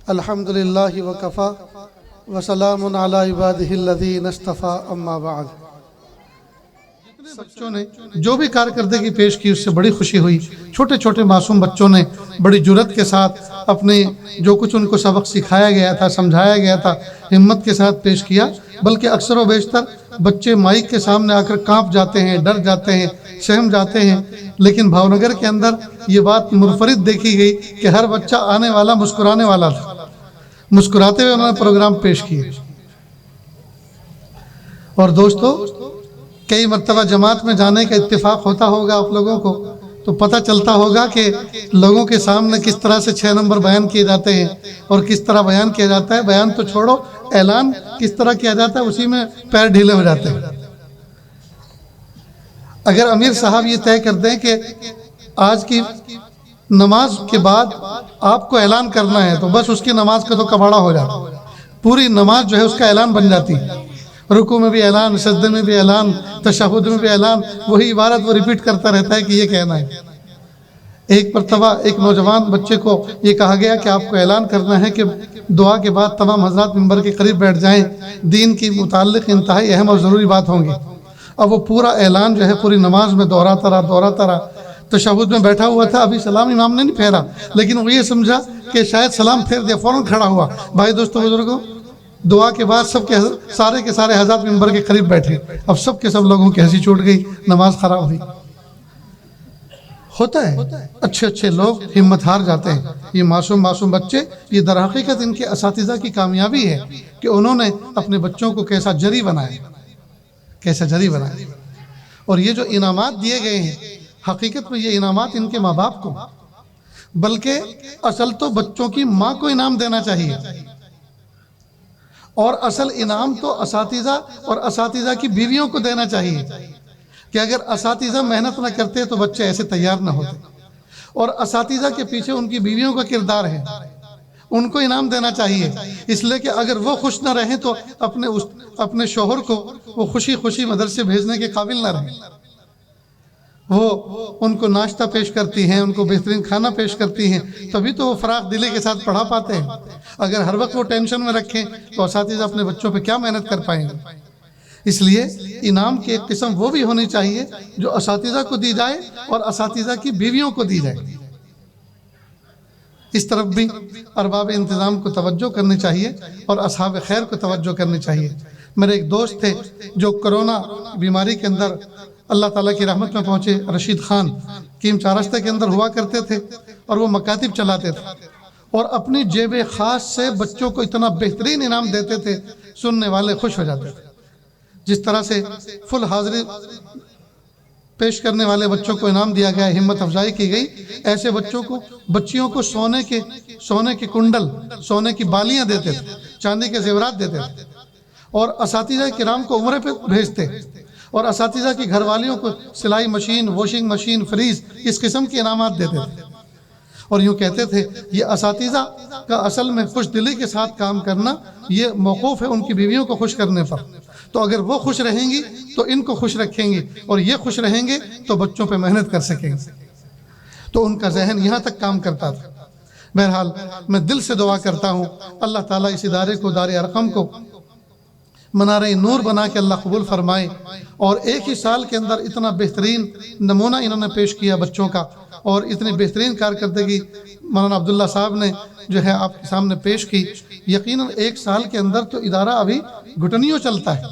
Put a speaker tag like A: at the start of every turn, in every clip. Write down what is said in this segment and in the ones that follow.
A: الحمدللہ وکفا وسلام علی عبادہ الذین اصطفیٰ اما بعد۔ بچوں نے جو بھی کارکردگی پیش کی اس سے بڑی خوشی ہوئی۔ چھوٹے چھوٹے معصوم بچوں نے بڑی جرات کے ساتھ اپنے جو کچھ ان کو سبق سکھایا گیا تھا، سمجھایا گیا تھا، ہمت کے ساتھ پیش کیا۔ بلکہ اکثر و بیشتر بچے مائک کے سامنے آ کر کانپ جاتے ہیں، ڈر جاتے ہیں، سہم جاتے ہیں، لیکن بھاونگر کے اندر یہ بات منفرد دیکھی گئی کہ ہر بچہ آنے والا مسکرانے والا تھا، مسکراتے ہوئے انہوں نے پروگرام پیش کیے۔ اور دوستو، کئی مرتبہ جماعت میں جانے کا اتفاق ہوتا ہوگا آپ لوگوں کو، تو پتہ چلتا ہوگا کہ لوگوں کے سامنے کس طرح سے 6 نمبر بیان کیے جاتے ہیں اور کس طرح بیان کیا جاتا ہے۔ بیان تو چھوڑو، اعلان کس طرح کیا جاتا ہے اسی میں پیر ڈھیلے ہو جاتے ہیں۔ اگر امیر صاحب یہ طے کر دیں کہ آج کی نماز کے بعد آپ کو اعلان کرنا ہے، تو بس اس کی نماز کا تو کباڑا ہو جاتا، پوری نماز جو ہے اس کا اعلان بن جاتی ہے۔ رکوع میں بھی اعلان، سجدے میں بھی اعلان، تشہد میں بھی اعلان، وہی عبارت وہ ریپیٹ کرتا رہتا ہے کہ یہ کہنا ہے۔ ایک مرتبہ ایک نوجوان بچے کو یہ کہا گیا کہ آپ کو اعلان کرنا ہے کہ دعا کے بعد تمام حضرات ممبر کے قریب بیٹھ جائیں، دین کی متعلق انتہائی اہم اور ضروری بات ہوں گی۔ اب وہ پورا اعلان جو ہے پوری نماز میں دہراتا رہا۔ تشہد میں بیٹھا ہوا تھا، ابھی سلام امام نے نہیں پھیرا، لیکن وہ یہ سمجھا کہ شاید سلام پھیر دیا، فوراً کھڑا ہوا۔ بھائی دوستو بزرگوں، دعا کے بعد سب کے سارے حضرات ممبر کے قریب بیٹھے۔ اب سب کے سب لوگوں کی ہنسی چھوٹ گئی، نماز خراب ہوئی۔ ہوتا ہے، اچھے لوگ ہمت ہار جاتے ہیں۔ یہ معصوم بچے، یہ در حقیقت ان کے اساتذہ کی کامیابی ہے کہ انہوں نے اپنے بچوں کو کیسا جری بنایا۔ اور یہ جو انعامات دیے گئے ہیں، حقیقت میں یہ انعامات ان کے ماں باپ کو، بلکہ اصل تو بچوں کی ماں کو انعام دینا چاہیے، اور اصل انعام تو اساتذہ اور اساتذہ کی بیویوں کو دینا چاہیے کہ اگر اساتذہ محنت نہ کرتے تو بچے ایسے تیار نہ ہوتے، اور اساتذہ کے پیچھے ان کی بیویوں کا کردار ہے، ان کو انعام دینا چاہیے۔ اس لیے کہ اگر وہ خوش نہ رہیں تو اپنے شوہر کو وہ خوشی مدرسے بھیجنے کے قابل نہ رہیں۔ وہ ان کو ناشتہ پیش کرتی ہیں، ان کو بہترین کھانا پیش کرتی ہیں، تبھی تو وہ فراغ دلی کے ساتھ پڑھا پاتے ہیں۔ اگر ہر وقت وہ ٹینشن میں رکھیں تو اساتذہ اپنے بچوں پہ کیا محنت کر پائیں گے۔ اس لیے انعام کی ایک قسم وہ بھی ہونی چاہیے جو اساتذہ کو دی جائے اور اساتذہ کی بیویوں کو دی جائے۔ اس طرف بھی ارباب انتظام کو توجہ کرنی چاہیے اور اصحاب خیر کو توجہ کرنی چاہیے۔ میرے ایک دوست تھے جو کرونا بیماری کے اندر اللہ تعالیٰ کی رحمت میں پہنچے، رشید خان، کیم چارستے کے اندر ہوا کرتے تھے اور وہ مکاتب چلاتے تھے، اور اپنی جیب خاص سے بچوں کو اتنا بہترین انعام دیتے تھے، سننے والے خوش ہو جاتے تھے۔ جس طرح سے فل حاضری پیش کرنے والے بچوں کو انعام دیا گیا، ہمت افزائی کی گئی، ایسے بچیوں کو سونے کے کنڈل، سونے کی بالیاں دیتے تھے، چاندی کے زیورات دیتے تھے، اور اساتذہ کرام کو عمرے پہ بھیجتے، اور اساتذہ کی گھر والیوں کو سلائی مشین، واشنگ مشین، فریج، اس قسم کے انعامات دیتے تھے۔ اور یوں کہتے تھے یہ اساتذہ کا اصل میں خوش دلی کے ساتھ کام کرنا یہ موقوف ہے ان کی بیویوں کو خوش کرنے پر۔ تو اگر وہ خوش رہیں گی تو ان کو خوش رکھیں گی، اور یہ خوش رہیں گے تو بچوں پہ محنت کر سکیں گے۔ تو ان کا ذہن یہاں تک کام کرتا تھا۔ بہرحال میں دل سے دعا کرتا ہوں اللہ تعالیٰ اس ادارے کو، دار ارقم کو منارہ نور بنا کے اللہ قبول فرمائے، اور ایک ہی سال کے اندر اتنا بہترین نمونہ انہوں نے پیش کیا بچوں کا، اور اتنی بہترین کارکردگی مولانا عبداللہ صاحب نے جو ہے آپ کے سامنے پیش کی۔ یقیناً ایک سال کے اندر تو ادارہ ابھی گھٹنیوں چلتا ہے،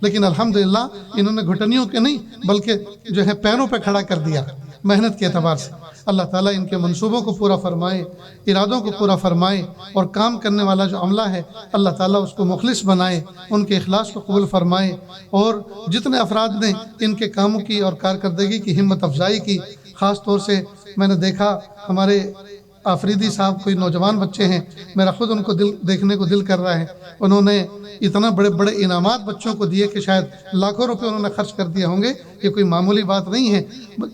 A: لیکن الحمدللہ انہوں نے گھٹنیوں کے نہیں بلکہ جو ہے پیروں پہ کھڑا کر دیا محنت کے اعتبار سے۔ اللہ تعالیٰ ان کے منصوبوں کو پورا فرمائے، ارادوں کو پورا فرمائے، اور کام کرنے والا جو عملہ ہے اللہ تعالیٰ اس کو مخلص بنائے، ان کے اخلاص کو قبول فرمائے، اور جتنے افراد نے ان کے کاموں کی اور کارکردگی کی ہمت افزائی کی، خاص طور سے میں نے دیکھا ہمارے آفریدی صاحب کوئی نوجوان بچے ہیں، میرا خود ان کو دیکھنے کو دل کر رہا ہے۔ انہوں نے اتنا بڑے انعامات بچوں کو دیے کہ شاید لاکھوں روپے انہوں نے خرچ کر دیے ہوں گے۔ یہ کوئی معمولی بات نہیں ہے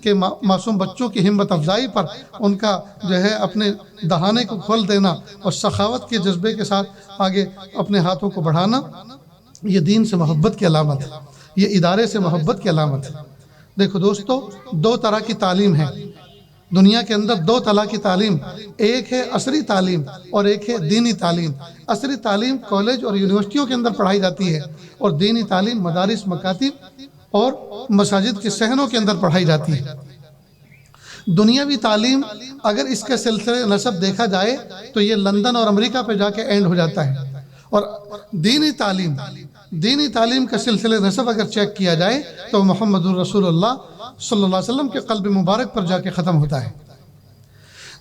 A: کہ معصوم بچوں کی ہمت افزائی پر ان کا جو ہے اپنے دہانے کو کھول دینا اور سخاوت کے جذبے کے ساتھ آگے اپنے ہاتھوں کو بڑھانا، یہ دین سے محبت کی علامت ہے، یہ ادارے سے محبت کی علامت ہے۔ دیکھو دوستو، 2 طرح کی تعلیم ہے، دنیا کے اندر دو طرح کی تعلیم، ایک ہے عصری تعلیم اور ایک ہے دینی تعلیم۔ عصری تعلیم کالج اور یونیورسٹیوں کے اندر پڑھائی جاتی ہے، اور دینی تعلیم مدارس، مکاتب اور مساجد کے صحنوں کے اندر پڑھائی جاتی ہے۔ دنیاوی تعلیم اگر اس کے سلسلے نسب دیکھا جائے تو یہ لندن اور امریکہ پہ جا کے اینڈ ہو جاتا ہے، اور دینی تعلیم کا سلسلے نسب اگر چیک کیا جائے تو محمد رسول اللہ صلی اللہ علیہ وسلم کے قلب مبارک پر جا کے ختم ہوتا ہے۔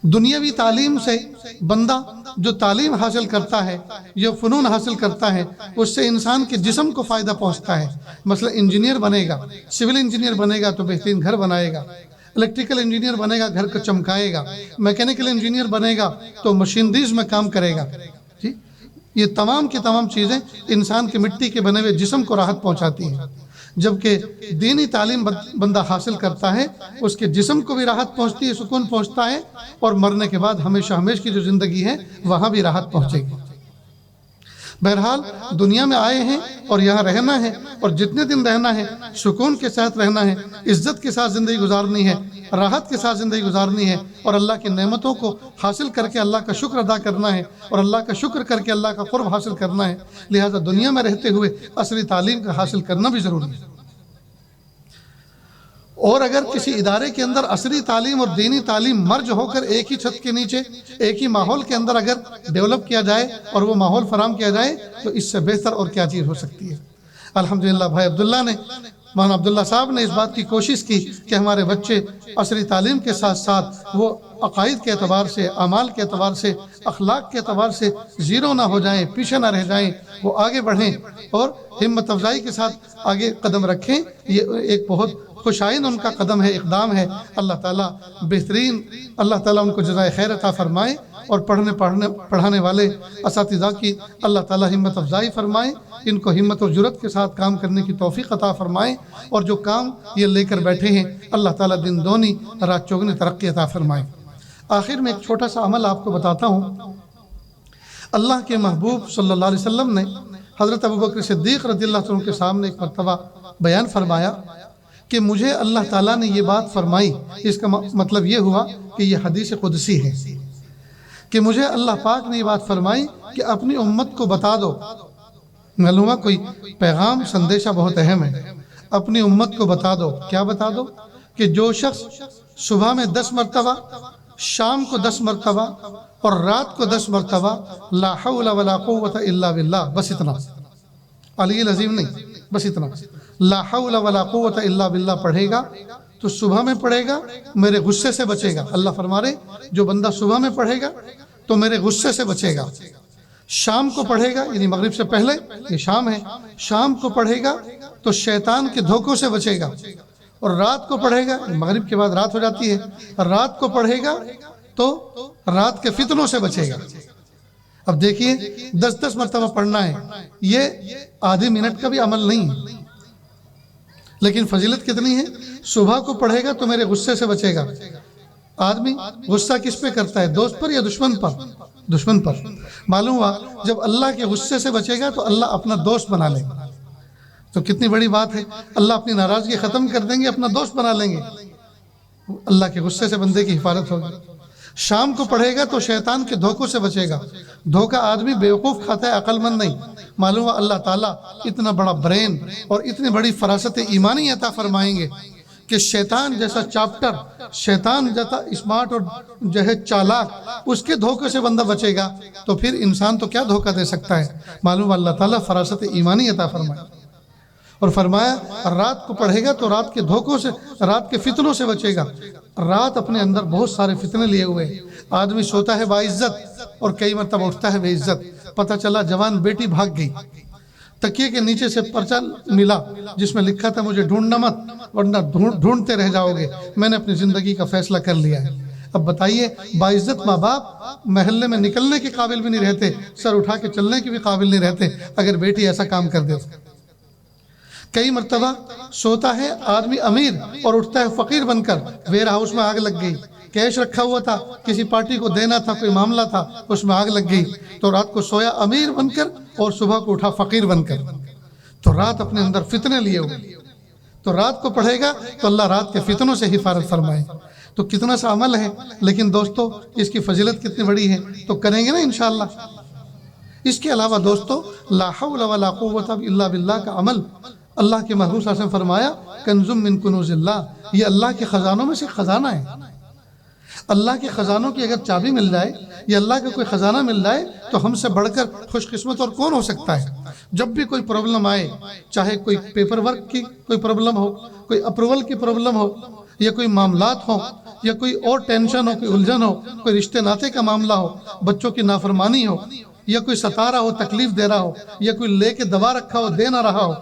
A: دنیاوی تعلیم سے بندہ جو تعلیم حاصل کرتا ہے، جو فنون حاصل کرتا ہے، اس سے انسان کے جسم کو فائدہ پہنچتا ہے۔ مثلا انجینئر بنے گا، سول انجینئر بنے گا تو بہترین گھر بنائے گا، الیکٹریکل انجینئر بنے گا گھر کو چمکائے گا، میکینیکل انجینئر بنے گا تو مشینریز میں کام کرے گا۔ جی، یہ تمام کی تمام چیزیں انسان کے مٹی کے بنے ہوئے جسم کو راحت پہنچاتی ہیں، جبکہ دینی تعلیم بندہ حاصل کرتا ہے اس کے جسم کو بھی راحت پہنچتی ہے، سکون پہنچتا ہے، اور مرنے کے بعد ہمیشہ ہمیشہ کی جو زندگی ہے وہاں بھی راحت پہنچے گی۔ بہرحال دنیا میں آئے ہیں اور یہاں رہنا ہے، اور جتنے دن رہنا ہے سکون کے ساتھ رہنا ہے، عزت کے ساتھ زندگی گزارنی ہے، راحت کے ساتھ زندگی گزارنی ہے، اور اللہ کی نعمتوں کو حاصل کر کے اللہ کا شکر ادا کرنا ہے، اور اللہ کا شکر کر کے اللہ کا قرب حاصل کرنا ہے۔ لہذا دنیا میں رہتے ہوئے عصری تعلیم کا حاصل کرنا بھی ضروری ہے۔ اور اگر کسی ادارے کے اندر عصری تعلیم اور دینی تعلیم مرج ہو کر ایک ہی چھت کے نیچے ایک ہی ماحول کے اندر اگر ڈیولپ کیا جائے اور وہ ماحول فراہم کیا جائے تو اس سے بہتر اور کیا چیز ہو سکتی ہے۔ الحمدللہ بھائی عبداللہ نے، مولانا عبداللہ صاحب نے اس بات کی کوشش کی کہ ہمارے بچے عصری تعلیم کے ساتھ ساتھ وہ عقائد کے اعتبار سے، اعمال کے اعتبار سے، اخلاق کے اعتبار سے زیرو نہ ہو جائیں، پیچھے نہ رہ جائیں، وہ آگے بڑھیں اور ہمت افزائی کے ساتھ آگے قدم رکھیں۔ یہ ایک بہت خوشائن ان کا قدم ہے، اقدام ہے۔ اللہ تعالیٰ بہترین، اللہ تعالیٰ ان کو جزائے خیر عطا فرمائے، اور پڑھانے والے اساتذہ کی اللہ تعالیٰ ہمت افزائی فرمائے، ان کو ہمت اور جرت کے ساتھ کام کرنے کی توفیق عطا فرمائے، اور جو کام یہ لے کر بیٹھے ہیں اللہ تعالیٰ دن دونی رات چوگنی ترقی عطا فرمائے۔ آخر میں ایک چھوٹا سا عمل آپ کو بتاتا ہوں۔ اللہ کے محبوب صلی اللہ علیہ وسلم نے حضرت ابوبکر صدیق رضی اللہ عنہ کے سامنے ایک مرتبہ بیان فرمایا کہ مجھے اللہ تعالیٰ نے یہ بات فرمائی۔ اس کا مطلب یہ ہوا کہ یہ حدیث قدسی ہے کہ مجھے اللہ پاک نے یہ بات فرمائی کہ اپنی امت کو بتا دو۔ معلوم ہے کوئی پیغام، سندیشہ بہت اہم ہے۔ اپنی امت کو بتا دو، کیا بتا دو؟ کہ جو شخص صبح میں 10 مرتبہ، شام کو 10 مرتبہ اور رات کو 10 مرتبہ لا حول ولا قوت الا باللہ، بس اتنا، علی العظیم نہیں، بس اتنا، لا حول ولا قوت الا باللہ پڑھے گا تو صبح میں پڑھے گا میرے غصے سے بچے گا۔ اللہ فرما رہے جو بندہ صبح میں پڑھے گا تو میرے غصے سے بچے گا، شام کو پڑھے گا یعنی مغرب سے پہلے، یہ شام ہے، شام کو پڑھے گا تو شیطان کے دھوکوں سے بچے گا، اور رات کو پڑھے گا، مغرب کے بعد رات ہو جاتی ہے، رات کو پڑھے گا تو رات کے فتنوں سے بچے گا۔ اب دیکھیے 10 مرتبہ پڑھنا ہے، یہ آدھی منٹ کا بھی عمل نہیں ہے، لیکن فضیلت کتنی ہے۔ صبح کو پڑھے گا تو میرے غصے سے بچے گا۔ آدمی غصہ کس پہ کرتا ہے؟ دوست پر یا دشمن پر؟ دشمن پر۔ معلوم ہوا جب اللہ کے غصے سے بچے گا تو اللہ اپنا دوست بنا لیں گے، تو کتنی بڑی بات ہے۔ اللہ اپنی ناراضگی ختم کر دیں گے، اپنا دوست بنا لیں گے، اللہ کے غصے سے بندے کی حفاظت ہوگی۔ شام کو پڑھے گا تو شیطان کے دھوکوں سے بچے گا۔ دھوکہ آدمی بیوقوف کھاتا ہے، عقل مند نہیں۔ معلوم ہوا اللہ تعالیٰ اتنا بڑا برین اور اتنی بڑی فراست ایمانی عطا فرمائیں گے کہ شیطان جیسا چاپٹر، شیطان جیسا اسمارٹ اور جو ہے چالاک، اس کے دھوکے سے بندہ بچے گا تو پھر انسان تو کیا دھوکہ دے سکتا ہے۔ معلوم اللہ تعالیٰ فراست ایمانی عطا فرمائے، اور فرمایا رات کو پڑھے گا تو رات کے دھوکوں سے، رات کے فتنوں سے بچے گا۔ رات اپنے اندر بہت سارے فتنے لیے ہوئے، آدمی سوتا ہے باعزت اور کئی مرتبہ اٹھتا ہے بے عزت۔ پتہ چلا جوان بیٹی بھاگ گئی، تکیے کے نیچے سے پرچہ ملا جس میں لکھا تھا مجھے ڈھونڈنا مت ورنہ ڈھونڈتے رہ جاؤ گے، میں نے اپنی زندگی کا فیصلہ کر لیا ہے۔ اب بتائیے باعزت ماں باپ محلے میں نکلنے کے قابل بھی نہیں رہتے، سر اٹھا کے چلنے کے بھی قابل نہیں رہتے اگر بیٹی ایسا کام کر دے۔ کئی مرتبہ سوتا ہے آدمی امیر اور اٹھتا ہے فقیر بن کر، ویئر ہاؤس میں آگ لگ گئی، کیش رکھا ہوا تھا، کسی پارٹی کو دینا تھا، کوئی معاملہ تھا، اس میں آگ لگ گئی، تو رات کو سویا امیر بن کر اور صبح کو اٹھا فقیر بن کر، تو رات اپنے اندر فتنے لیے ہوئے۔ تو رات کو پڑھے گا تو اللہ رات کے فتنوں سے حفاظت فرمائے۔ تو کتنا سا عمل ہے، لیکن دوستو اس کی فضیلت کتنی بڑی ہے، تو کریں گے نا انشاءاللہ۔ اس کے علاوہ دوستو لا حول ولا قوت الا باللہ کا عمل، اللہ کے محبوب صلی اللہ علیہ وسلم فرمایا کنز من کنوز اللہ، یہ اللہ کے خزانوں میں سے خزانہ ہے۔ اللہ کے خزانوں کی اگر چابی مل جائے یا اللہ کا کوئی خزانہ مل جائے تو ہم سے بڑھ کر خوش قسمت اور کون ہو سکتا ہے۔ جب بھی کوئی پرابلم آئے، چاہے کوئی پیپر ورک کی کوئی پرابلم ہو، کوئی اپروول کی پرابلم ہو، یا کوئی معاملات ہوں، یا کوئی اور ٹینشن ہو، کوئی الجھن ہو، کوئی رشتے ناطے کا معاملہ ہو، بچوں کی نافرمانی ہو، یا کوئی ستا رہا ہو، تکلیف دے رہا ہو، یا کوئی لے کے دبا رکھا ہو، دے نہ رہا ہو،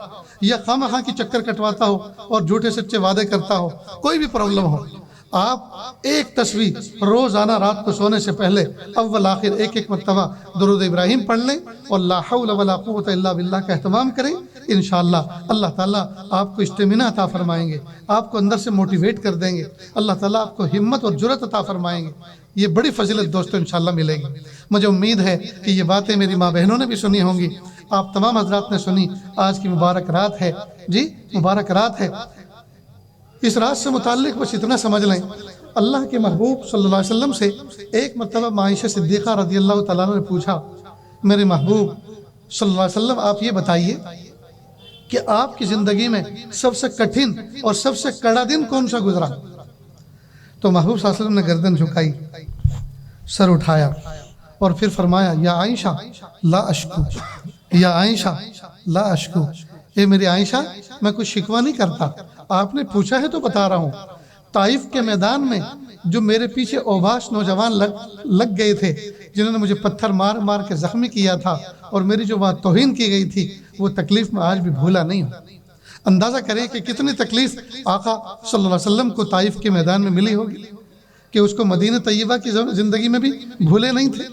A: یا خواہ کی چکر کٹواتا ہو اور جھوٹے سچے وعدے کرتا ہو، کوئی بھی پرابلم ہو، آپ ایک تصویر روزانہ رات کو سونے سے پہلے اول آخر ایک مرتبہ درود ابراہیم پڑھ لیں اور لا حول ولا قوت الا باللہ کا اہتمام کریں، انشاءاللہ اللہ تعالیٰ آپ کو اسٹیمنا عطا فرمائیں گے، آپ کو اندر سے موٹیویٹ کر دیں گے، اللہ تعالیٰ آپ کو ہمت اور جرأت عطا فرمائیں گے۔ یہ بڑی فضیلت دوستو انشاءاللہ ملے گی۔ مجھے امید ہے کہ یہ باتیں میری ماں بہنوں نے بھی سنی ہوں گی، آپ تمام حضرات نے سنی۔ آج کی مبارک رات ہے، جی مبارک رات ہے۔ اس رات سے متعلق بس اتنا سمجھ لیں، اللہ کے محبوب صلی اللہ علیہ وسلم سے ایک مرتبہ عائشہ صدیقہ رضی اللہ تعالیٰ عنہ نے پوچھا، میرے محبوب صلی اللہ علیہ وسلم آپ یہ بتائیے کہ آپ کی زندگی میں سب سے کٹھن اور سب سے کڑا دن کون سا گزرا؟ تو محبوب صلی اللہ علیہ وسلم نے گردن جھکائی، سر اٹھایا اور پھر فرمایا یا عائشہ لا اشکو، یا عائشہ لا اشکو، اے میری عائشہ میں کچھ شکوہ نہیں کرتا، آپ نے پوچھا ہے تو بتا رہا ہوں۔ طائف کے میدان میں جو میرے پیچھے اوباش نوجوان لگ گئے تھے، جنہوں نے مجھے پتھر مار مار کے زخمی کیا تھا اور میری جو وہاں توہین کی گئی تھی، وہ تکلیف میں آج بھی بھولا نہیں ہوں۔ اندازہ کریں کہ کتنی تکلیف آقا صلی اللہ علیہ وسلم کو طائف کے میدان میں ملی ہوگی کہ اس کو مدینہ طیبہ کی زندگی میں بھی بھولے نہیں تھے۔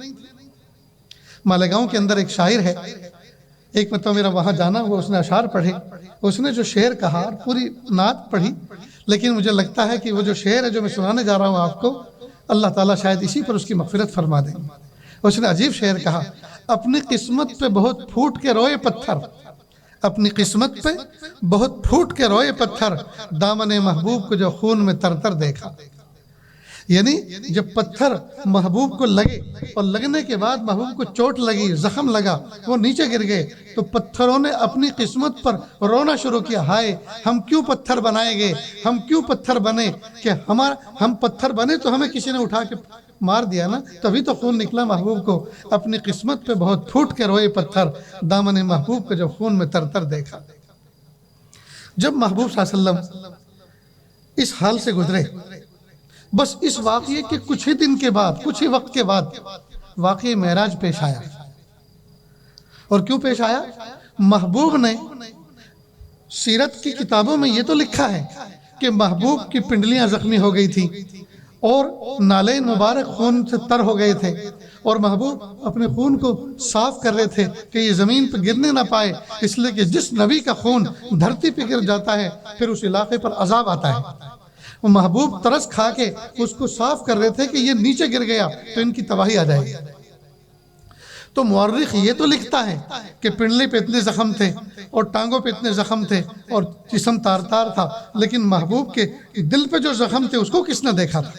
A: مالیگاؤں کے اندر ایک شاعر ہے، ایک مرتبہ میرا وہاں جانا ہوا، اس نے اشعار پڑھے، اس نے جو شعر کہا پوری نعت پڑھی، لیکن مجھے لگتا ہے کہ وہ جو شعر ہے جو میں سنانے جا رہا ہوں آپ کو، اللہ تعالیٰ شاید اسی پر اس کی مغفرت فرما دیں۔ اس نے عجیب شعر کہا، اپنی قسمت پہ بہت پھوٹ کے روئے پتھر، اپنی قسمت پہ بہت پھوٹ کے روئے پتھر، دامن محبوب کو جو خون میں تر تر دیکھا۔ یعنی جب پتھر محبوب کو لگے اور لگنے کے بعد محبوب کو چوٹ لگی، زخم لگا، وہ نیچے گر گئے، تو پتھروں نے اپنی قسمت پر رونا شروع کیا، ہائے ہم کیوں پتھر بنائے گئے، ہم کیوں پتھر بنے، کہ ہم پتھر بنے تو ہمیں کسی نے اٹھا کے مار دیا نا، تبھی تو خون نکلا محبوب کو۔ اپنی قسمت پہ بہت پھوٹ کے روئے پتھر، دامن محبوب کو جب خون میں تر تر دیکھا۔ جب محبوب صلی اللہ علیہ وسلم اس حال سے گزرے، بس اس واقعے کے کچھ ہی دن کے بعد، کچھ ہی وقت کے بعد واقعہ معراج پیش آیا۔ اور کیوں پیش آیا؟ محبوب نے سیرت کی کتابوں میں یہ تو لکھا ہے کہ محبوب کی پنڈلیاں زخمی ہو گئی تھی اور نالین مبارک خون سے تر ہو گئے تھے، اور محبوب اپنے خون کو صاف کر رہے تھے کہ یہ زمین پہ گرنے نہ پائے، اس لیے کہ جس نبی کا خون دھرتی پہ گر جاتا ہے پھر اس علاقے پر عذاب آتا ہے۔ وہ محبوب ترس کھا کے اس کو صاف کر رہے تھے کہ یہ نیچے گر گیا تو ان کی تباہی آ جائے گی۔ تو مورخ یہ تو لکھتا ہے کہ پنڈلی پہ اتنے زخم تھے اور ٹانگوں پہ اتنے زخم تھے اور جسم تار تار تھا، لیکن محبوب کے دل پہ جو زخم تھے اس کو کس نے دیکھا تھا؟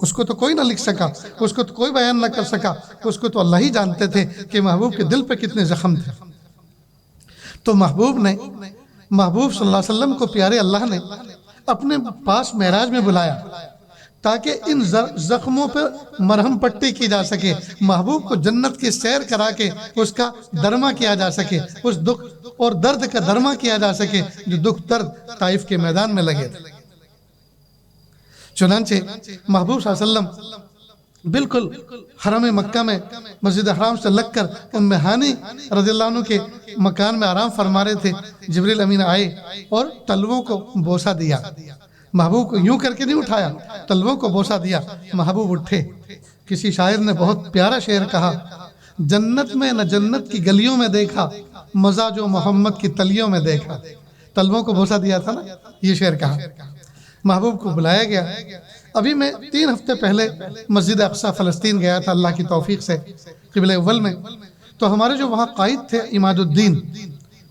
A: اس کو تو کوئی نہ لکھ سکا، اس کو تو کوئی بیان نہ کر سکا، اس کو تو اللہ ہی جانتے تھے کہ محبوب کے دل پہ کتنے زخم تھے۔ تو محبوب صلی اللہ علیہ وسلم کو پیارے اللہ نے اپنے پاس معراج میں بلایا تاکہ ان زخموں پر مرہم پٹی کی جا سکے، محبوب کو جنت کی سیر کرا کے اس کا درما کیا جا سکے، اس دکھ اور درد کا درما کیا جا سکے جو دکھ درد طائف کے میدان میں لگے تھے۔ چنانچہ محبوب صلی اللہ علیہ وسلم بالکل حرم مکہ میں مسجد حرام سے لگ کر ام ہانی رضی اللہ عنہ کے مکان میں آرام فرما رہے تھے، جبریل امین آئے اور تلووں کو بوسہ دیا۔ محبوب کو یوں کر کے نہیں اٹھایا، تلووں کو بوسہ دیا، محبوب اٹھے۔ کسی شاعر نے بہت پیارا شعر کہا، جنت میں نہ جنت کی گلیوں میں دیکھا، مزہ جو محمد کی تلیوں میں دیکھا۔ تلووں کو بوسہ دیا تھا نا، یہ شعر کہا۔ محبوب کو بلایا گیا۔ ابھی میں 3 ہفتے پہلے مسجد اقصی فلسطین گیا تھا اللہ کی توفیق سے، قبلہ اول میں، تو ہمارے جو وہاں قائد تھے عماد الدین،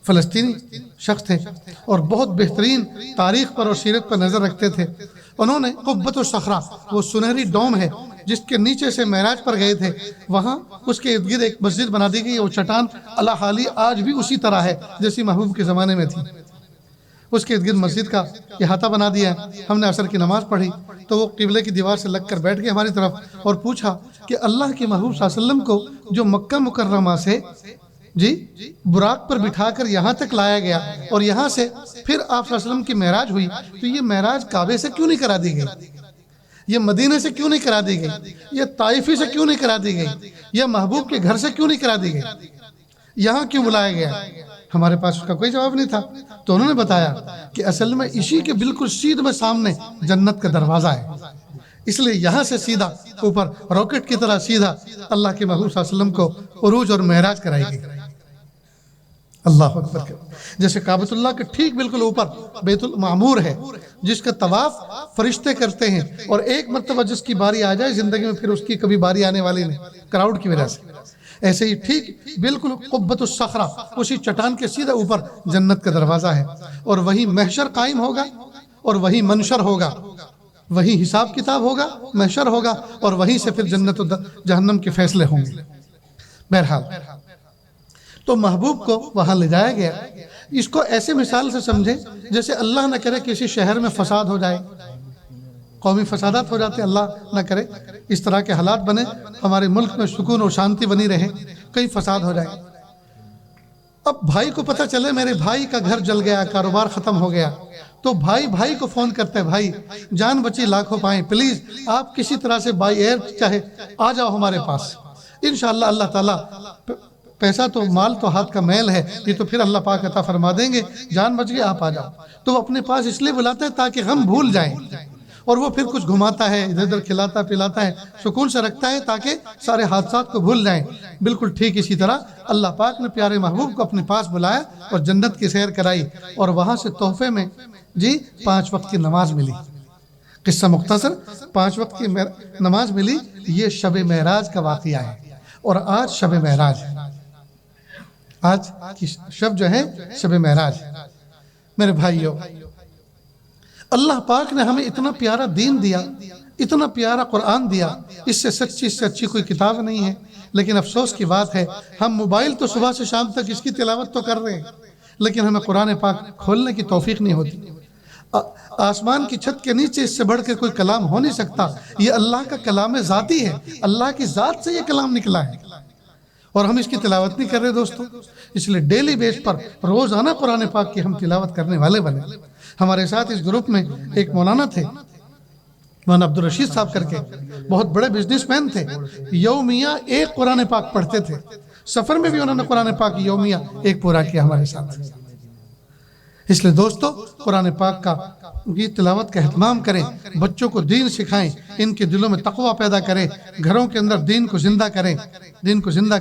A: فلسطینی شخص تھے اور بہت بہترین تاریخ پر اور سیرت پر نظر رکھتے تھے۔ انہوں نے قبۃ الصخرہ، وہ سنہری ڈوم ہے جس کے نیچے سے معراج پر گئے تھے، وہاں اس کے ارد گرد ایک مسجد بنا دی گئی. وہ چٹان اللہ حالی آج بھی اسی طرح ہے جیسی محبوب کے زمانے میں تھی. اس کے ارد گرد مسجد کا احاطہ بنا دیا ہے. ہم نے عصر کی نماز پڑھی تو وہ قبلے کی دیوار سے لگ کر بیٹھ گئے ہماری طرف اور پوچھا کہ اللہ کے محبوب صلی اللہ علیہ وسلم کو جو مکہ مکرمہ سے براق پر بٹھا کر یہاں تک لایا گیا اور یہاں سے پھر آپ صلی اللہ علیہ وسلم کی معراج ہوئی، تو یہ معراج کعبے سے کیوں نہیں کرا دی گئی؟ یہ مدینہ سے کیوں نہیں کرا دی گئی؟ یہ طائفی سے کیوں نہیں کرا دی گئی؟ یہ محبوب کے گھر سے کیوں نہیں کرا دی گئی؟ یہاں کیوں بلایا گیا؟ ہمارے پاس اس کا کوئی جواب نہیں تھا. تو انہوں نے بتایا کہ اصل میں اسی کے بالکل سیدھ میں سامنے جنت کا دروازہ ہے، اس لیے یہاں سے سیدھا اوپر راکٹ کی طرح سیدھا اللہ کے محبوب صلی اللہ علیہ وسلم کو عروج اور معراج کرائی گئی. اللہ اکبر. جیسے کعبۃ اللہ کے ٹھیک بالکل اوپر بیت المعمور ہے جس کا طواف فرشتے کرتے ہیں، اور ایک مرتبہ جس کی باری آ جائے زندگی میں پھر اس کی کبھی باری آنے والی نہیں، کراؤڈ کی وجہ سے. ایسے ہی ٹھیک بالکل قبۃ الصخرہ اسی چٹان کے سیدھا اوپر جنت کا دروازہ ہے، اور وہی محشر قائم ہوگا اور وہی منشر ہوگا، وہی حساب کتاب ہوگا، محشر ہوگا، اور وہیں سے پھر جنت و جہنم کے فیصلے ہوں گے. بہرحال تو محبوب کو وہاں لے جایا گیا. اس کو ایسے مثال سے سمجھے جیسے اللہ نہ کرے کسی شہر میں فساد ہو جائے، قومی فسادات ہو جاتے، اللہ نہ کرے اس طرح کے حالات بنے، ہمارے ملک میں سکون و شانتی بنی رہے، کئی فساد ہو جائے. اب بھائی کو پتہ چلے میرے بھائی کا گھر جل گیا، کاروبار ختم ہو گیا، تو بھائی کو فون کرتا ہے، بھائی جان بچی لاکھوں پائیں، پلیز آپ کسی طرح سے بائی ایئر چاہے آ جاؤ ہمارے پاس، انشاءاللہ اللہ تعالیٰ پیسہ تو مال تو ہاتھ کا میل ہے، یہ تو پھر اللہ پاک عطا فرما دیں گے، جان بچ گئی آپ آ جاؤ. تو وہ اپنے پاس اس لیے بلاتا ہے تاکہ ہم بھول جائیں، اور وہ پھر کچھ گھماتا ہے، ادھر ادھر کھلاتا پلاتا ہے، سکون سے رکھتا ہے تاکہ سارے حادثات کو بھول جائیں. بالکل ٹھیک اسی طرح اللہ پاک نے پیارے محبوب کو اپنے پاس بلایا اور جنت کی سیر کرائی، اور وہاں سے تحفے میں 5 وقت کی نماز ملی. قصہ مختصر، 5 وقت کی نماز ملی. یہ شب معراج کا واقعہ ہے، اور آج شب معراج ہے. آج کی شب جو ہے شب معراج. میرے بھائیو، اللہ پاک نے ہمیں اتنا پیارا دین دیا، اتنا پیارا قرآن دیا، اس سے اچھی کوئی کتاب نہیں ہے. لیکن افسوس کی بات ہے ہم موبائل تو صبح سے شام تک اس کی تلاوت تو کر رہے ہیں، لیکن ہمیں قرآن پاک کھولنے کی توفیق نہیں ہوتی. آسمان کی چھت کے نیچے اس سے بڑھ کے کوئی کلام ہو نہیں سکتا. یہ اللہ کا کلام ذاتی ہے، اللہ کی ذات سے یہ کلام نکلا ہے، اور ہم اس کی تلاوت نہیں کر رہے دوستو. اس لیے ڈیلی بیس پر روزانہ قرآن پاک کی ہم تلاوت کرنے والے بنے. ہمارے ساتھ اس گروپ میں ایک مولانا تھے، مولانا عبدالرشید صاحب کر کے، بہت بڑے بزنس مین تھے. یومیہ ایک قرآن پاک پڑھتے تھے، سفر میں بھی انہوں نے قرآن پاک یومیہ ایک پورا کیا ہمارے ساتھ. اس لیے دوستو قرآن پاک کا کی تلاوت کا اہتمام کریں، بچوں کو دین سکھائیں، ان کے دلوں میں تقوی پیدا کریں، گھروں کے اندر دین کو زندہ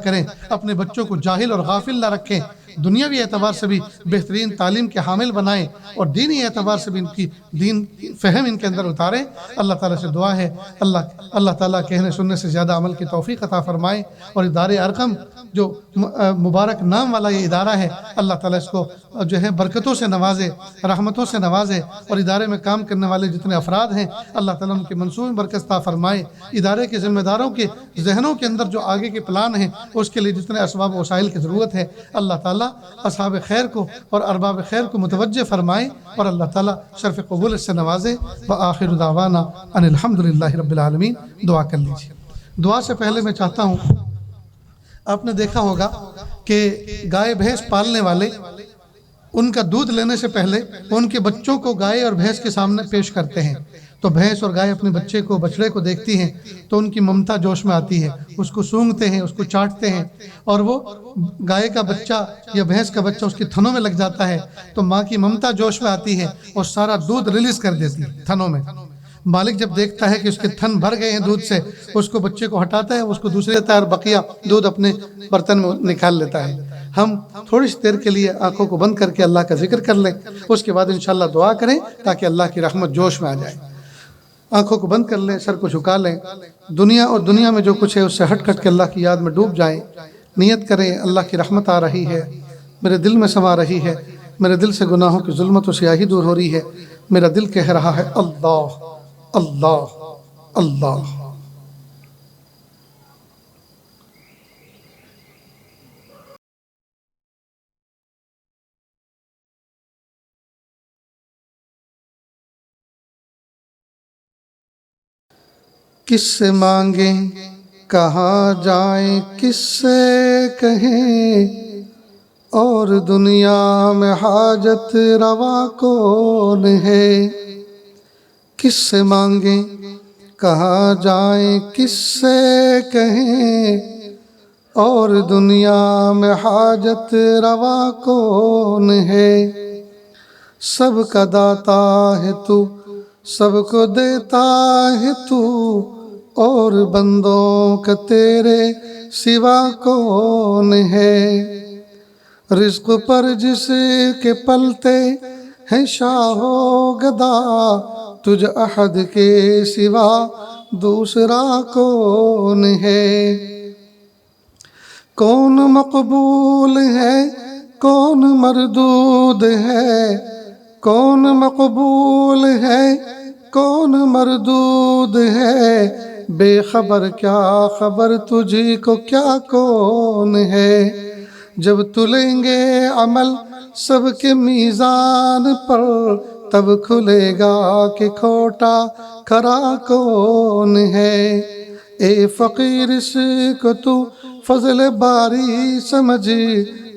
A: کریں، اپنے بچوں کو جاہل اور غافل نہ رکھیں، دنیاوی اعتبار سے بھی بہترین تعلیم کے حامل بنائیں، اور دینی اعتبار سے بھی ان کی دین فہم ان کے اندر اتاریں. اللہ تعالیٰ سے دعا ہے اللہ تعالیٰ کہنے سننے سے زیادہ عمل کی توفیق عطا فرمائے. اور ادارے ارقم جو مبارک نام والا یہ ادارہ ہے، اللہ تعالیٰ اس کو جو ہے برکتوں سے نوازے، رحمتوں سے نوازے، اور ادارے میں کام کرنے والے جتنے افراد ہیں اللہ تعالیٰ ان کے منصوبے میں برکت عطا فرمائے. ادارے کے ذمہ داروں کے ذہنوں کے اندر جو آگے کے پلان ہیں اس کے لیے جتنے اسباب و وسائل کی ضرورت ہے اللہ تعالیٰ اصحاب خیر کو اور ارباب خیر کو متوجہ فرمائے، اور اللہ تعالیٰ شرف قبول سے نوازے. وآخر دعوانا ان الحمدللہ رب العالمین. دعا کر لیجیے. دعا سے پہلے میں چاہتا ہوں، آپ نے دیکھا ہوگا کہ گائے بھینس پالنے والے ان کا دودھ لینے سے پہلے ان کے بچوں کو گائے اور بھینس کے سامنے پیش کرتے ہیں. تو بھینس اور گائے اپنے بچڑے کو دیکھتی ہیں تو ان کی ممتا جوش میں آتی ہے، اس کو سونگھتے ہیں، اس کو چاٹتے ہیں، اور وہ گائے کا بچہ یا بھینس کا بچہ اس کے تھنوں میں لگ جاتا ہے تو ماں کی ممتا جوش میں آتی ہے اور سارا دودھ ریلیز کر دیتی ہے تھنوں میں. مالک جب دیکھتا ہے کہ اس کے تھن بھر گئے ہیں دودھ سے، اس کو بچے کو ہٹاتا ہے، اس کو دوسرے دیتا ہے اور بقیہ دودھ اپنے برتن میں نکال لیتا ہے. ہم تھوڑی سی دیر کے لیے آنکھوں کو بند کر کے اللہ کا ذکر کر لیں، اس کے بعد انشاءاللہ دعا کریں تاکہ اللہ کی رحمت جوش میں آ جائے. آنکھوں کو بند کر لیں، سر کو جھکا لیں، دنیا اور دنیا میں جو کچھ ہے اس سے ہٹ کے اللہ کی یاد میں ڈوب جائیں. نیت کریں اللہ کی رحمت آ رہی ہے، میرے دل میں سما رہی ہے، میرے دل سے گناہوں کی ظلمت و سیاہی دور ہو رہی ہے، میرا دل کہہ رہا ہے اللہ اللہ اللہ۔ کس سے مانگیں کہاں جائیں، کس سے کہیں، اور دنیا میں حاجت روا کون ہے؟ کس سے مانگیں کہاں جائیں، کس سے کہیں، اور دنیا میں حاجت روا کون ہے؟ سب کا داتا ہے تو، سب کو دیتا ہے تو، اور بندوں کا تیرے سوا کون ہے؟ رزق پر جس کے پلتے ہیں شاہ و گدا، تجھ احد کے سوا دوسرا کون ہے؟ کون مقبول ہے کون مردود ہے، کون مقبول ہے کون مردود ہے، بے خبر کیا خبر تجھی کو کیا کون ہے؟ جب تلیں گے عمل سب کے میزان پر، تب کھلے گا کہ کھوٹا کھرا کون ہے؟ اے فقیر اس کو تو فضل باری سمجھ،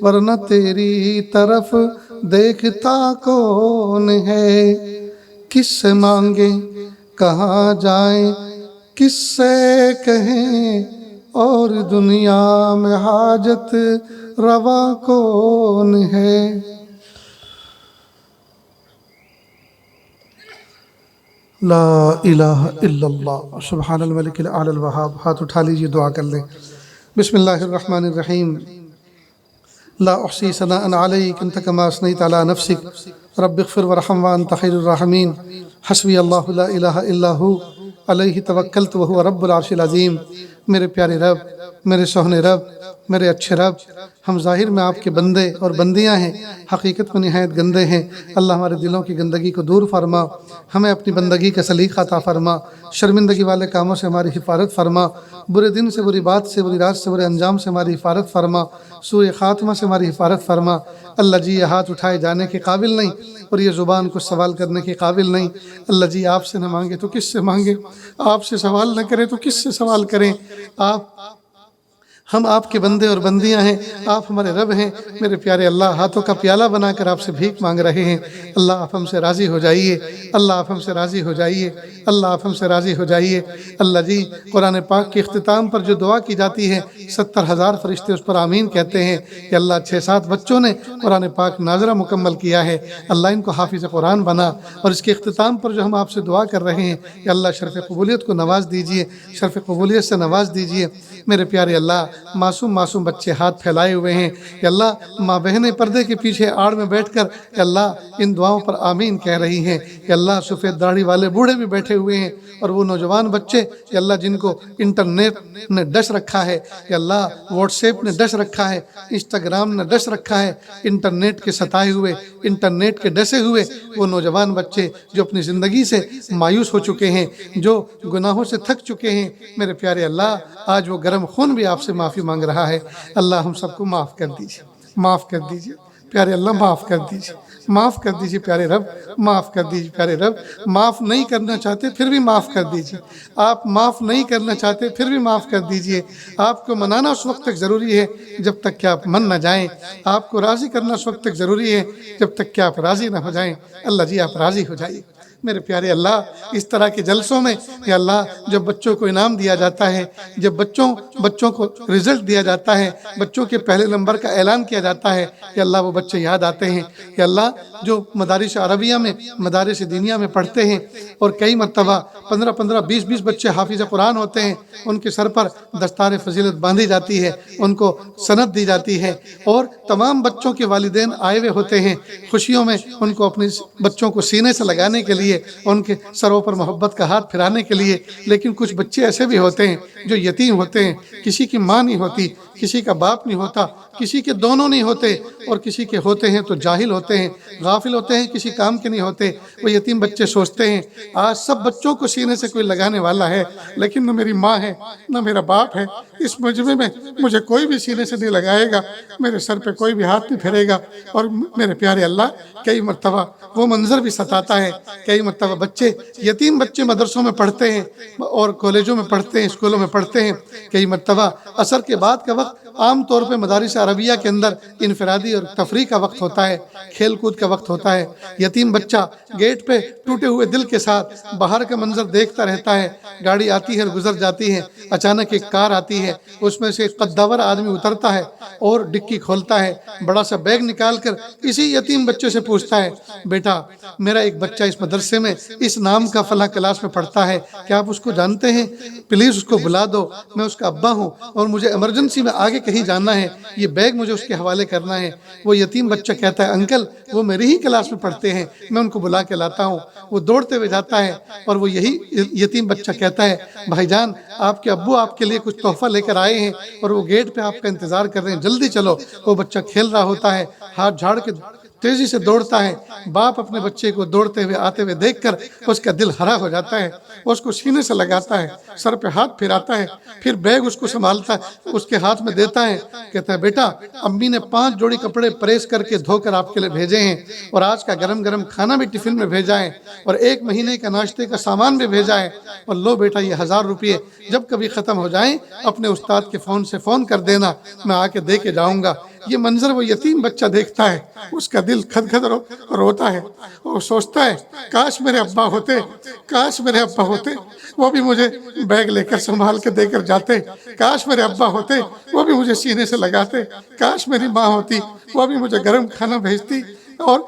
A: ورنہ تیری طرف دیکھتا کون ہے؟ کس سے مانگیں کہاں جائیں، کس سے کہیں، اور دنیا میں حاجت روا کون ہے؟ لا الہ الا اللہ سبحان الملک الاعلی الوہاب۔ ہاتھ اٹھا لیجیے، دعا کر لیں۔ بسم اللہ الرحمن الرحیم۔ لا احصی ثناء علیک انت کما اثنیت علی نفسک رب اغفر وارحم وانت خیر الراحمین۔ حسبی اللہ لا الہ الا ہو علیہ توکلت وہو رب العرش العظیم۔ میرے پیارے رب، میرے سوہنے رب، میرے اچھے رب، ہم ظاہر میں آپ کے بندے اور بندیاں ہیں، حقیقت میں نہایت گندے ہیں۔ اللہ ہمارے دلوں کی گندگی کو دور فرما، ہمیں اپنی بندگی کا سلیقہ عطا فرما، شرمندگی والے کاموں سے ہماری حفاظت فرما، برے دن سے، بری بات سے، بری رات سے، برے انجام سے ہماری حفاظت فرما، سوء خاتمہ سے ہماری حفاظت فرما۔ اللہ جی، یہ ہاتھ اٹھائے جانے کے قابل نہیں اور یہ زبان کو سوال کرنے کے قابل نہیں۔ اللہ جی، آپ سے نہ مانگے تو کس سے مانگے، آپ سے سوال نہ کریں تو کس سے سوال کریں؟ ہم آپ کے بندے اور بندیاں ہیں، آپ ہمارے رب ہیں۔ میرے پیارے اللہ، ہاتھوں کا پیالہ بنا کر آپ سے بھیک مانگ رہے ہیں۔ اللہ آپ ہم سے راضی ہو جائیے، اللہ آپ ہم سے راضی ہو جائیے، اللہ آپ ہم سے راضی ہو جائیے۔ اللہ جی، قرآن پاک کے اختتام پر جو دعا کی جاتی ہے، 70,000 فرشتے اس پر آمین کہتے ہیں کہ اللہ 6-7 بچوں نے قرآن پاک ناظرہ مکمل کیا ہے، اللہ ان کو حافظ قرآن بنا، اور اس کے اختتام پر جو ہم آپ سے دعا کر رہے ہیں کہ اللہ شرف قبولیت کو نواز دیجئے، شرف قبولیت سے نواز دیجئے۔ میرے پیارے اللہ، معصوم بچے ہاتھ پھیلائے ہوئے ہیں کہ اللہ، ماں بہنیں پردے کے پیچھے آڑ میں بیٹھ کر کہ اللہ ان دعاؤں پر آمین کہہ رہی ہیں کہ اللہ سفید داڑھی والے بوڑھے بھی بیٹھے ہوئے ہیں، اور وہ نوجوان بچے کہ اللہ جن کو انٹرنیٹ نے ڈش رکھا ہے، کہ اللہ واٹس ایپ نے ڈش رکھا ہے، انسٹاگرام نے ڈش رکھا ہے، انٹرنیٹ کے ستائے ہوئے، انٹرنیٹ کے ڈسے ہوئے وہ نوجوان بچے جو اپنی زندگی سے مایوس ہو چکے ہیں، جو گناہوں سے تھک چکے ہیں، میرے پیارے اللہ، آج وہ گرم خون بھی آپ سے معافی مانگ رہا ہے۔ اللہ ہم سب کو معاف کر دیجیے، معاف کر دیجیے پیارے اللہ، معاف کر دیجیے، معاف کر دیجیے پیارے رب، معاف کر دیجیے پیارے رب۔ معاف نہیں کرنا چاہتے پھر بھی معاف کر دیجیے، آپ معاف نہیں کرنا چاہتے پھر بھی معاف کر دیجیے۔ آپ کو منانا اس وقت تک ضروری ہے جب تک کہ آپ من نہ جائیں، آپ کو راضی کرنا اس وقت تک ضروری ہے جب تک کہ آپ راضی نہ ہو جائیں۔ اللہ جی، آپ راضی ہو جائیے۔ میرے پیارے اللہ، اس طرح کے جلسوں میں یا اللہ جب بچوں کو انعام دیا جاتا ہے، جب بچوں کو رزلٹ دیا جاتا ہے، بچوں کے پہلے نمبر کا اعلان کیا جاتا ہے، یا اللہ وہ بچے یاد آتے ہیں کہ اللہ جو مدارس عربیہ میں، مدارس دینیہ میں پڑھتے ہیں، اور کئی مرتبہ 15 20 بچے حافظ قرآن ہوتے ہیں، ان کے سر پر دستار فضیلت باندھی جاتی ہے، ان کو سند دی جاتی ہے، اور تمام بچوں کے والدین آئے ہوئے ہوتے ہیں خوشیوں میں ان کو اپنے بچوں کو سینے سے لگانے کے لیے، ان کے سروں پر محبت کا ہاتھ پھیرانے کے لیے۔ لیکن کچھ بچے ایسے بھی ہوتے ہیں جو یتیم ہوتے ہیں، کسی کی ماں نہیں ہوتی، کسی کا باپ نہیں ہوتا، کسی کے دونوں نہیں ہوتے، اور کسی کسی کے ہوتے ہیں تو جاہل ہوتے ہیں، غافل ہوتے ہیں، کسی کام کے نہیں ہوتے۔ وہ یتیم بچے سوچتے ہیں آج سب بچوں کو سینے سے کوئی لگانے والا ہے، لیکن نہ میری ماں ہے نہ میرا باپ ہے، اس مجمع میں مجھے کوئی بھی سینے سے نہیں لگائے گا، میرے سر پہ کوئی بھی ہاتھ نہیں پھیرے گا۔ اور میرے پیارے اللہ کئی مرتبہ وہ منظر بھی ستاتا ہے، کئی مرتبہ بچے یتیم بچے مدرسوں میں پڑھتے ہیں اور کالجوں میں پڑھتے ہیں، اسکولوں میں پڑھتے ہیں، کئی مرتبہ عصر کے بعد کا وقت عام طور پہ مدارس عربیہ کے اندر انفرادی اور تفریح کا وقت ہوتا ہے، کھیل کود کا وقت ہوتا ہے۔ یتیم بچہ گیٹ پہ ٹوٹے ہوئے دل کے ساتھ باہر کا منظر دیکھتا رہتا ہے، گاڑی آتی ہے اور گزر جاتی ہے، اچانک ایک کار آتی ہے، اس میں سے ایک قدور آدمی اترتا ہے اور ڈکی کھولتا ہے، بڑا سا بیگ نکال کر اسی یتیم بچے سے پوچھتا ہے بیٹا میرا ایک بچہ اس مدرسے میں اس نام کا فلاں کلاس میں پڑھتا ہے، کیا آپ اس کو جانتے ہیں؟ پلیز اس کو بلا دو، میں اس کا ابا ہوں اور مجھے ایمرجنسی میں آگے کہیں جانا ہے، یہ بیگ مجھے اس کے حوالے کرنا ہے۔ وہ یتیم بچہ کہتا ہے انکل وہ میری ہی کلاس میں پڑھتے ہیں، میں ان کو بلا کے لاتا ہوں۔ وہ دوڑتے ہوئے جاتا ہے اور وہ یہی یتیم بچہ کہتا ہے بھائی جان آپ کے ابو آپ کے لیے کچھ تحفہ لے کر آئے ہیں اور وہ گیٹ پہ آپ کا انتظار کر رہے ہیں، جلدی چلو۔ وہ بچہ کھیل رہا ہوتا ہے، ہاتھ جھاڑ کے تیزی سے دوڑتا ہے، باپ اپنے بچے کو دوڑتے ہوئے آتے ہوئے دیکھ کر اس کا دل ہرا ہو جاتا ہے، اس کو سینے سے لگاتا ہے، سر پہ ہاتھ پھراتا ہے، پھر بیگ اس کو سنبھالتا ہے، اس کے ہاتھ میں دیتا ہے، کہتا ہے بیٹا امی نے 5 جوڑی کپڑے پریس کر کے دھو کر آپ کے لیے بھیجے ہیں اور آج کا گرم گرم کھانا بھی ٹفن میں بھیجا ہے اور 1 مہینے کا ناشتے کا سامان بھی بھیجا ہے، اور لو بیٹا یہ 1000 روپے جب کبھی ختم ہو جائیں اپنے استاد کے فون سے فون کر دینا، میں آ کے دے کے جاؤں گا۔ یہ منظر وہ یتیم بچہ دیکھتا ہے، اس کا دل کھد کھد روتا ہے، وہ سوچتا ہے کاش میرے ابا ہوتے، کاش میرے ابا ہوتے، وہ بھی مجھے بیگ لے کر سنبھال کے دے کر جاتے، کاش میرے ابا ہوتے وہ بھی مجھے سینے سے لگاتے، کاش میری ماں ہوتی وہ بھی مجھے گرم کھانا بھیجتی اور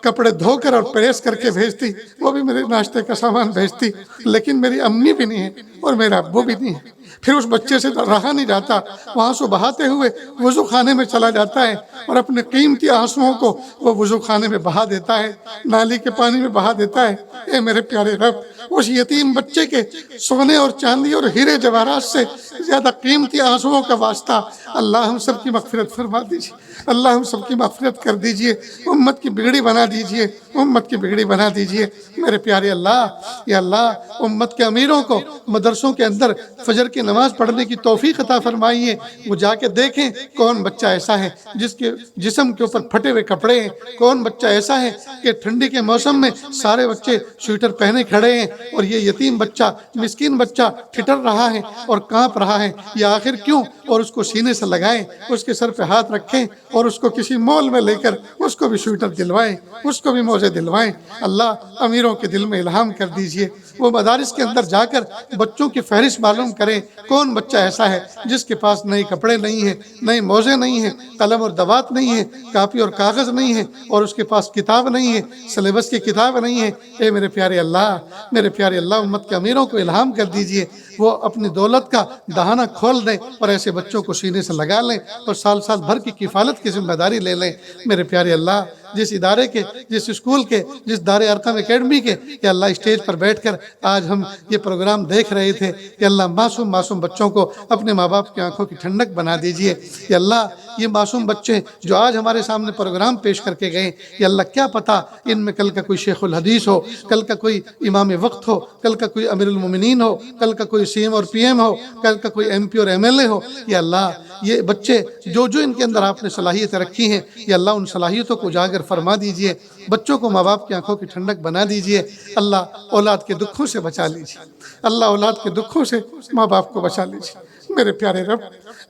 A: کپڑے دھو کر اور پریس کر کے بھیجتی، وہ بھی میرے ناشتے کا سامان بھیجتی، لیکن میری امی بھی نہیں ہے اور میرا ابو بھی نہیں ہے۔ پھر اس بچے سے رہا نہیں جاتا، وہاں سے بہاتے ہوئے وضو خانے میں چلا جاتا ہے اور اپنے قیمتی آنسوؤں کو وہ وضو خانے میں بہا دیتا ہے، نالی کے پانی میں بہا دیتا ہے۔ اے میرے پیارے رب اس یتیم بچے کے سونے اور چاندی اور ہیرے جواہرات سے زیادہ قیمتی آنسوؤں کا واسطہ اللہ ہم سب کی مغفرت فرما دیجیے، اللہ ہم سب کی مغفرت کر دیجیے، امت کی بگڑی بنا دیجیے، امت کی بگڑی بنا دیجیے۔ میرے پیارے اللہ، یا اللہ امت کے امیروں کو مدرسوں کے اندر فجر کی نماز پڑھنے کی توفیق عطا فرمائیے، وہ جا کے دیکھیں کون بچہ ایسا ہے جس کے جسم کے اوپر پھٹے ہوئے کپڑے ہیں، کون بچہ ایسا ہے کہ ٹھنڈی کے موسم میں سارے بچے سویٹر پہنے کھڑے ہیں اور یہ یتیم بچہ مسکین بچہ ٹھٹر رہا ہے اور کانپ رہا ہے، یہ آخر کیوں؟ اور اس کو سینے سے لگائیں، اس کے سر پہ ہاتھ رکھیں اور اس کو کسی مال میں لے کر اس کو بھی سویٹر دلوائیں، اس کو بھی موزے دلوائیں۔ اللہ امیروں کے دل میں الہام کر دیجئے، وہ مدارس کے اندر جا کر بچوں کی فہرست معلوم کریں کون بچہ ایسا ہے جس کے پاس نئی کپڑے نہیں ہیں، نئی موزے نہیں ہیں، قلم اور دوات نہیں ہیں، کاپی اور کاغذ نہیں ہے اور اس کے پاس کتاب نہیں ہے، سلیبس کی کتاب نہیں ہے۔ اے میرے پیارے اللہ، میرے پیارے اللہ امت کے امیروں کو الہام کر دیجئے، وہ اپنی دولت کا دہانہ کھول دیں اور ایسے بچوں کو سینے سے لگا لیں اور سال سال بھر کی کفالت کی ذمہ داری لے لیں۔ میرے پیارے اللہ جس ادارے کے، جس اسکول کے، جس دار ارقم اکیڈمی کے یا اللہ اسٹیج پر بیٹھ کر آج ہم یہ پروگرام دیکھ رہے تھے، یا اللہ معصوم بچوں کو اپنے ماں باپ کی آنکھوں کی ٹھنڈک بنا دیجئے۔ یا اللہ یہ معصوم بچے جو آج ہمارے سامنے پروگرام پیش کر کے گئے، یا اللہ کیا پتہ ان میں کل کا کوئی شیخ الحدیث ہو، کل کا کوئی امام وقت ہو، کل کا کوئی امیر المومنین ہو، کل کا کوئی سی ایم اور پی ایم ہو، کل کا کوئی ایم پی اور ایم ایل اے ہو۔ یا اللہ یہ بچے جو ان کے اندر آپ نے صلاحیتیں رکھی ہیں، یا اللہ ان صلاحیتوں کو اجاگر فرما دیجئے، بچوں کو ماں باپ کی آنکھوں کی ٹھنڈک بنا دیجئے۔ اللہ اولاد کے دکھوں سے بچا لیجئے، اللہ اولاد کے دکھوں سے ماں باپ کو بچا لیجئے۔ میرے پیارے رب،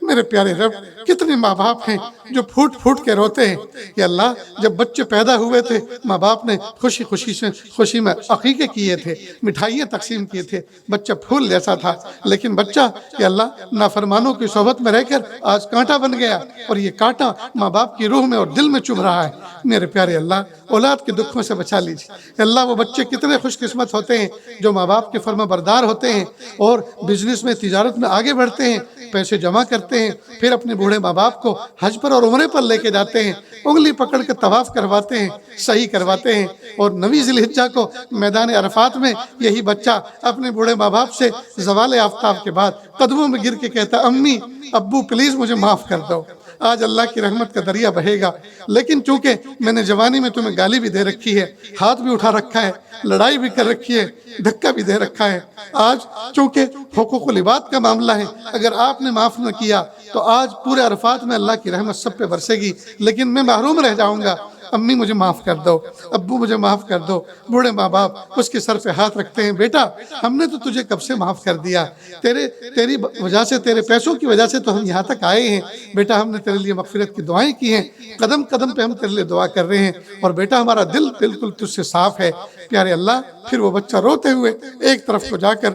A: میرے پیارے رب، کتنے ماں باپ ہیں جو پھوٹ پھوٹ کے روتے ہیں۔ یا اللہ جب بچے پیدا ہوئے تھے ماں باپ نے خوشی میں عقیقے کیے تھے، مٹھائیاں تقسیم کیے تھے، بچہ پھول جیسا تھا، لیکن بچہ یا اللہ نافرمانوں کی صحبت میں رہ کر آج کانٹا بن گیا اور یہ کانٹا ماں باپ کی روح میں اور دل میں چبھ رہا ہے۔ میرے پیارے اللہ اولاد کے دکھوں سے بچا لیجیے۔ اللہ وہ بچے کتنے خوش قسمت ہوتے ہیں جو ماں باپ کے فرما بردار ہوتے ہیں اور بزنس میں، تجارت میں آگے بڑھتے ہیں، پیسے جمع کرتے ہیں، پھر اپنے بوڑھے ماں باپ کو حج پر اور عمرے پر لے کے جاتے ہیں، انگلی پکڑ کے طواف کرواتے ہیں، صحیح کرواتے ہیں، اور 9 ذی الحجہ کو میدان عرفات میں یہی بچہ اپنے بوڑھے ماں باپ سے زوال آفتاب کے بعد قدموں میں گر کے کہتا امی ابو پلیز مجھے معاف کر دو، آج اللہ کی رحمت کا دریا بہے گا. لیکن چونکہ میں نے جوانی میں تمہیں گالی بھی دے رکھی ہے, ہاتھ بھی اٹھا رکھا ہے, لڑائی بھی کر رکھی ہے, دھکا بھی دے رکھا ہے, آج چونکہ حقوق العباد کا معاملہ ہے, اگر آپ نے معاف نہ کیا تو آج پورے عرفات میں اللہ کی رحمت سب پہ برسے گی, لیکن میں محروم رہ جاؤں گا. امی مجھے معاف کر دو, ابو مجھے معاف کر دو. بوڑھے ماں باپ اس کے سر پہ ہاتھ رکھتے ہیں, بیٹا ہم نے تو تجھے کب سے معاف کر دیا, تیری وجہ سے, تیرے پیسوں کی وجہ سے تو ہم یہاں تک آئے ہیں. بیٹا ہم نے تیرے لیے مغفرت کی دعائیں کی ہیں, قدم قدم پہ ہم تیرے لیے دعا کر رہے ہیں, اور بیٹا ہمارا دل بالکل تجھ سے صاف ہے. پیارے اللہ, پھر وہ بچہ روتے ہوئے ایک طرف کو جا کر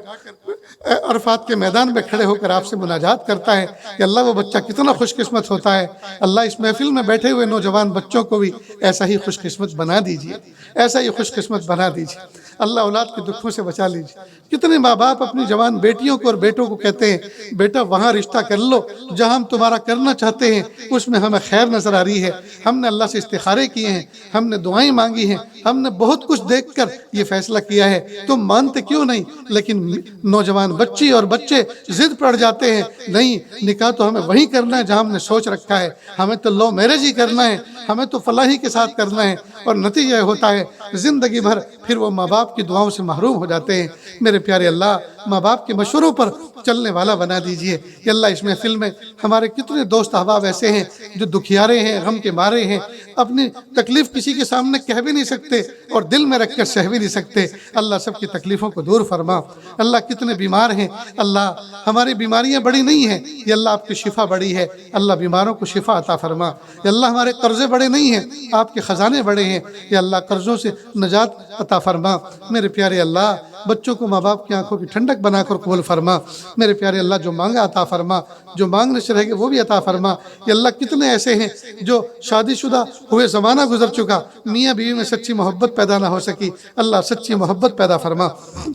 A: عرفات کے میدان میں کھڑے ہو کر آپ سے مناجات کرتا ہے کہ اللہ وہ بچہ کتنا خوش قسمت ہوتا ہے. اللہ اس محفل میں بیٹھے ہوئے نوجوان بچوں کو بھی ایسا ہی خوش قسمت بنا دیجئے, ایسا ہی خوش قسمت بنا دیجئے. اللہ اولاد کے دکھوں سے بچا لیجئے. کتنے ماں باپ اپنی جوان بیٹیوں کو اور بیٹوں کو کہتے ہیں بیٹا وہاں رشتہ کر لو جہاں ہم تمہارا کرنا چاہتے ہیں, اس میں ہمیں خیر نظر آ رہی ہے. ہم نے اللہ سے استخارے کیے ہیں, ہم نے دعائیں مانگی ہیں, ہم نے بہت کچھ دیکھ کر یہ فیصلہ کیا ہے, تم مانتے کیوں نہیں؟ لیکن نوجوان بچی اور بچے ضد پڑ جاتے ہیں, نہیں نکاح تو ہمیں وہیں کرنا ہے جہاں ہم نے سوچ رکھا ہے, ہمیں تو لو میرج ہی کرنا ہے, ہمیں تو فلاحی کے ساتھ کرنا ہے. اور نتیجہ ہوتا ہے زندگی بھر پھر وہ ماں باپ کی دعاؤں سے محروم ہو جاتے ہیں. میرے پیارے اللہ, ماں باپ کے مشوروں پر چلنے والا بنا دیجئے. کہ اللہ اس محفل میں ہمارے کتنے دوست احباب ایسے ہیں جو دکھیارے ہیں, غم کے مارے ہیں, اپنی تکلیف کسی کے سامنے کہہ بھی نہیں سکتے اور دل میں رکھ کر سہ بھی نہیں سکتے. اللہ سب کی تکلیفوں کو دور فرما. اللہ کتنے بیمار ہیں, اللہ ہماری بیماریاں بڑی نہیں ہیں, یہ اللہ آپ کی شفا بڑی ہے. اللہ بیماروں کو شفا عطا فرما. یا اللہ ہمارے قرضے بڑے نہیں ہیں, آپ کے خزانے بڑے ہیں, یا اللہ قرضوں سے نجات عطا فرما. میرے پیارے اللہ, بچوں کو ماں باپ کی آنکھوں کی ٹھنڈک بنا کر قبول فرما. میرے پیارے اللہ, جو مانگا عطا فرما, جو مانگنے سے رہ گئے وہ بھی عطا فرما. یا اللہ کتنے ایسے ہیں جو شادی شدہ ہوئے زمانہ گزر چکا, میاں بیوی میں سچی محبت پیدا نہ ہو سکی, اللہ سچی محبت پیدا فرما.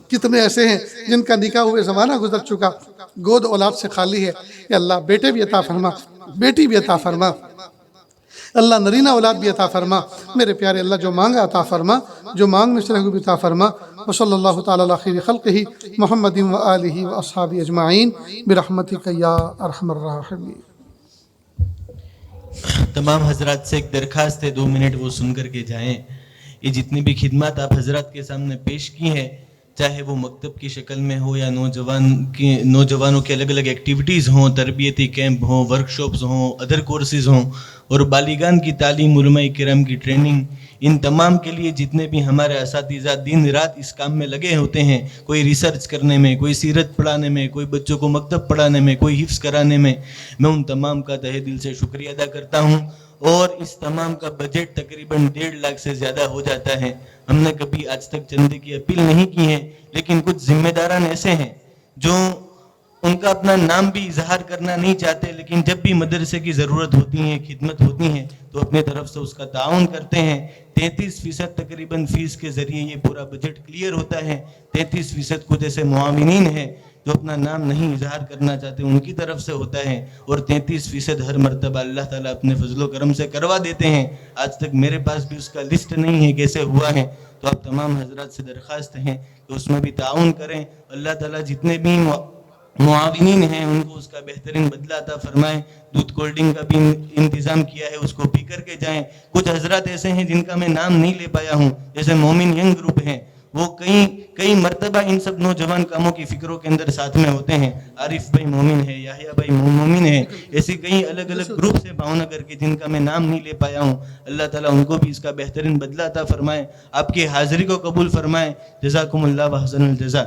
A: کتنے ایسے ہیں جن کا نکاح ہوئے زمانہ گزر چکا, گود اولاد سے خالی ہے, یا اللہ بیٹے بھی عطا فرما, بیٹی بھی عطا فرما. اللہ نرینہ اولاد بھی عطا فرما. میرے پیارے اللہ, جو مانگا عطا فرما, جو مانگنے سے رہ بھی عطا فرما. وصلی اللہ تعالی علی خیر خلقہ محمد و آلہ و اصحابہ اجمعین برحمتک یا ارحم الراحمین.
B: تمام حضرات سے ایک درخواست ہے, 2 منٹ وہ سن کر کے جائیں. یہ جتنی بھی خدمات آپ حضرات کے سامنے پیش کی ہیں, چاہے وہ مکتب کی شکل میں ہو یا نوجوانوں کے الگ الگ ایکٹیویٹیز ہوں, تربیتی کیمپ ہوں, ورکشاپس ہوں, ادر کورسز ہوں, اور بالغان کی تعلیم, علماء کرام کی ٹریننگ, ان تمام کے لیے جتنے بھی ہمارے اساتذہ دن رات اس کام میں لگے ہوتے ہیں, کوئی ریسرچ کرنے میں, کوئی سیرت پڑھانے میں, کوئی بچوں کو مکتب پڑھانے میں, کوئی حفظ کرانے میں, میں ان تمام کا تہہ دل سے شکریہ ادا کرتا ہوں. اور اس تمام کا بجٹ تقریباً 1.5 لاکھ سے زیادہ ہو جاتا ہے. ہم نے کبھی آج تک چندے کی اپیل نہیں کی ہے, لیکن کچھ ذمہ داران ایسے ہیں جو ان کا اپنا نام بھی اظہار کرنا نہیں چاہتے, لیکن جب بھی مدرسے کی ضرورت ہوتی ہے, خدمت ہوتی ہے, تو اپنے طرف سے اس کا تعاون کرتے ہیں. 33% تقریباً فیس کے ذریعے یہ پورا بجٹ کلیئر ہوتا ہے. 33% کچھ ایسے معاونین ہیں جو اپنا نام نہیں اظہار کرنا چاہتے, ان کی طرف سے ہوتا ہے, اور 33% ہر مرتبہ اللہ تعالیٰ اپنے فضل و کرم سے کروا دیتے ہیں. آج تک میرے پاس بھی اس کا لسٹ نہیں ہے کیسے ہوا ہے, تو آپ تمام حضرات سے درخواست ہے کہ اس میں بھی تعاون کریں. اللہ تعالیٰ جتنے بھی معاونین ہیں ان کو اس کا بہترین بدلہ عطا فرمائیں. دودھ کولڈ ڈرنک کا بھی انتظام کیا ہے, اس کو پی کر کے جائیں. کچھ حضرات ایسے ہیں جن کا میں نام نہیں لے پایا ہوں, جیسے مومن ینگ گروپ ہیں, وہ کئی مرتبہ ان سب نوجوان کاموں کی فکروں کے اندر ساتھ میں ہوتے ہیں. عارف بھائی مومن ہے, یحییٰ بھائی مومن ہے, ایسی کئی الگ الگ گروپ سے بھاؤنگر کے جن کا میں نام نہیں لے پایا ہوں. اللہ تعالیٰ ان کو بھی اس کا بہترین بدلہ عطا فرمائے, آپ کی حاضری کو قبول فرمائے. جزاکم اللہ و حسن الجزا.